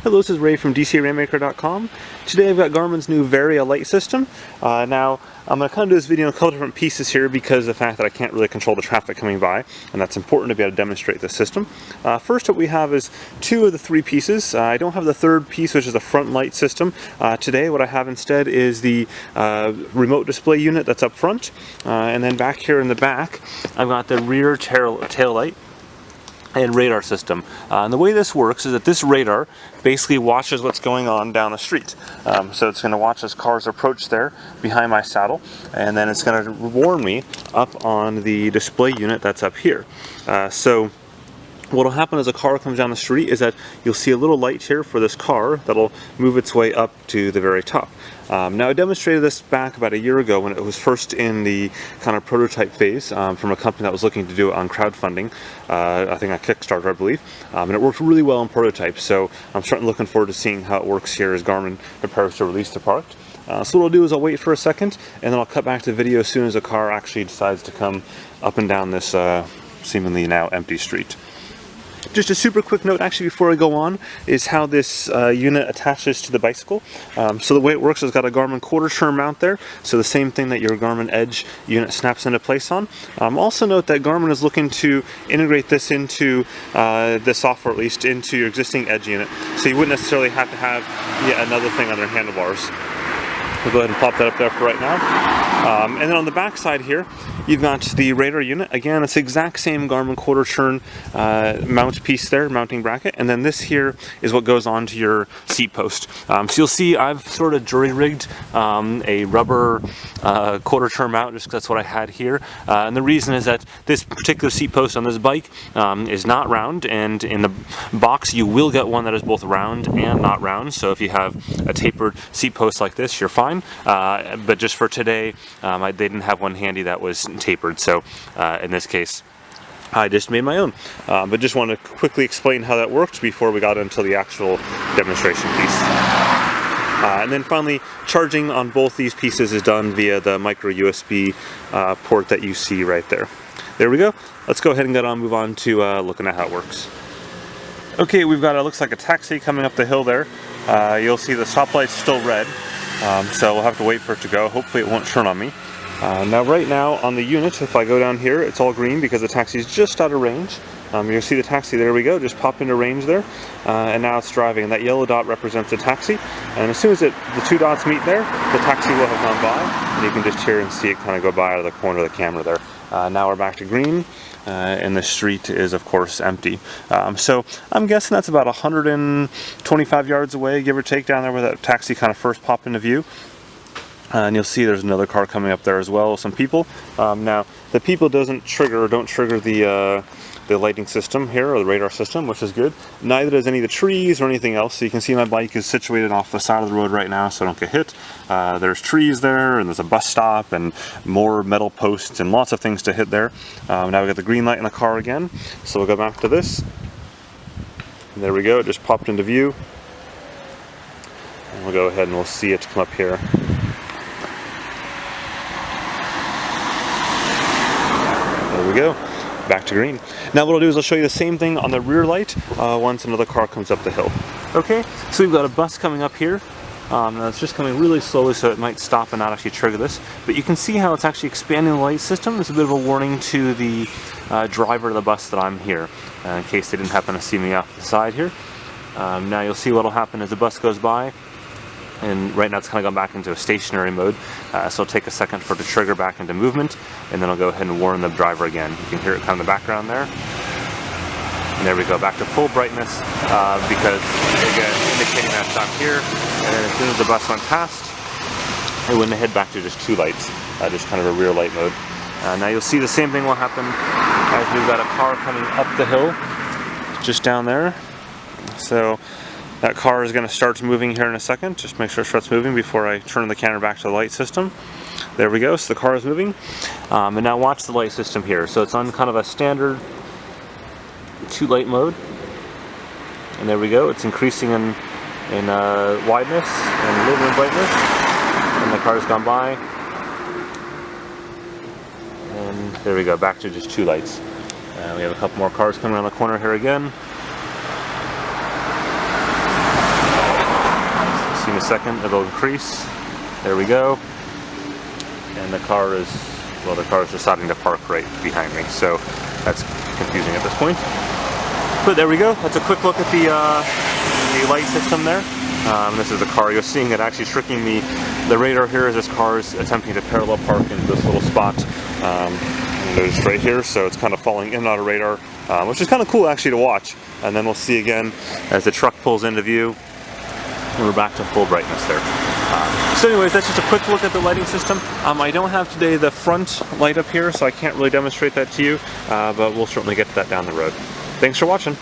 Hello, this is Ray from DCRainmaker.com. Today I've got Garmin's new Varia light system. Now, I'm going to kind of do this video in a couple different pieces here because of the fact that I can't really control the traffic coming by, and that's important to be able to demonstrate this system. First, what we have is two of the three pieces. I don't have the third piece, which is the front light system. Today, what I have instead is the remote display unit that's up front, and then back here in the back, I've got the rear tail light and radar system. And the way this works is that this radar basically watches what's going on down the street. So it's going to watch as cars approach there behind my saddle, and then it's going to warn me up on the display unit that's up here. So what will happen as a car comes down the street is that you'll see a little light here for this car that'll move its way up to the very top. Now I demonstrated this back about a year ago when it was first in the kind of prototype phase from a company that was looking to do it on crowdfunding, I think on Kickstarter I believe, and it worked really well in prototype, so I'm certainly looking forward to seeing how it works here as Garmin prepares to release the product. So what I'll do is I'll wait for a second and then I'll cut back to the video as soon as a car actually decides to come up and down this seemingly now empty street. Just a super quick note actually before I go on is how this unit attaches to the bicycle. So the way it works is it's got a Garmin quarter turn mount there, so the same thing that your Garmin Edge unit snaps into place on. Also note that Garmin is looking to integrate this into the software, at least into your existing Edge unit, so you wouldn't necessarily have to have yet another thing on their handlebars. We'll go ahead and pop that up there for right now. And then on the back side here, you've got the radar unit. Again, it's the exact same Garmin quarter turn mount piece there, mounting bracket. And then this here is what goes on to your seat post. So you'll see I've sort of jury-rigged a rubber quarter turn mount just because that's what I had here. And the reason is that this particular seat post on this bike is not round, and in the box you will get one that is both round and not round. So if you have a tapered seat post like this, you're fine. But just for today, they didn't have one handy that was tapered, so in this case I just made my own. But just want to quickly explain how that works before we got into the actual demonstration piece. And then finally, charging on both these pieces is done via the micro USB port that you see right there. There we go. Let's go ahead and move on to looking at how it works. Okay, we've got looks like a taxi coming up the hill there. You'll see the stoplight's still red. So we'll have to wait for it to go. Hopefully it won't turn on me. Now right now on the unit, if I go down here, it's all green because the taxi is just out of range. You'll see the taxi, there we go, just popped into range there. And now it's driving, and that yellow dot represents the taxi. And as soon as the two dots meet there, the taxi will have gone by, and you can just hear and see it kind of go by out of the corner of the camera there. Now we're back to green. And the street is of course empty. So I'm guessing that's about 125 yards away, give or take, down there where that taxi kind of first popped into view. And you'll see there's another car coming up there as well, some people. Now the people don't trigger the lighting system here, or the radar system, which is good. Neither does any of the trees or anything else. So you can see my bike is situated off the side of the road right now so I don't get hit. There's trees there, and there's a bus stop, and more metal posts, and lots of things to hit there. Now we got the green light in the car again. So we'll go back to this. And there we go, it just popped into view. And we'll go ahead and we'll see it come up here. There we go. Back to green. Now what I'll do is I'll show you the same thing on the rear light once another car comes up the hill. Okay, so we've got a bus coming up here. Now it's just coming really slowly, so it might stop and not actually trigger this. But you can see how it's actually expanding the light system. It's a bit of a warning to the driver of the bus that I'm here, in case they didn't happen to see me off the side here. Now you'll see what will happen as the bus goes by. And right now it's kind of gone back into a stationary mode, so it'll take a second for it to trigger back into movement, and then I'll go ahead and warn the driver again. You can hear it kind of in the background there. And there we go, back to full brightness, because again, indicating that I'm here, and then as soon as the bus went past, it went ahead back to just two lights, just kind of a rear light mode. Now you'll see the same thing will happen as we've got a car coming up the hill, just down there. So that car is going to start moving here in a second. Just make sure it starts moving before I turn the camera back to the light system. There we go, so the car is moving. And now watch the light system here. So it's on kind of a standard two light mode. And there we go, it's increasing in wideness and a little bit of brightness. And the car's gone by. And there we go, back to just two lights. We have a couple more cars coming around the corner here again. me a second, it'll increase. There we go. And the car is, well, the car is deciding to park right behind me, so that's confusing at this point. But there we go. That's a quick look at the light system there. This is the car. You're seeing it actually tricking the radar here as this car is attempting to parallel park into this little spot. There's right here, so it's kind of falling in and out of radar, which is kind of cool actually to watch. And then we'll see again as the truck pulls into view, and we're back to full brightness there. So anyways, that's just a quick look at the lighting system. I don't have today the front light up here, so I can't really demonstrate that to you, but we'll certainly get to that down the road. Thanks for watching.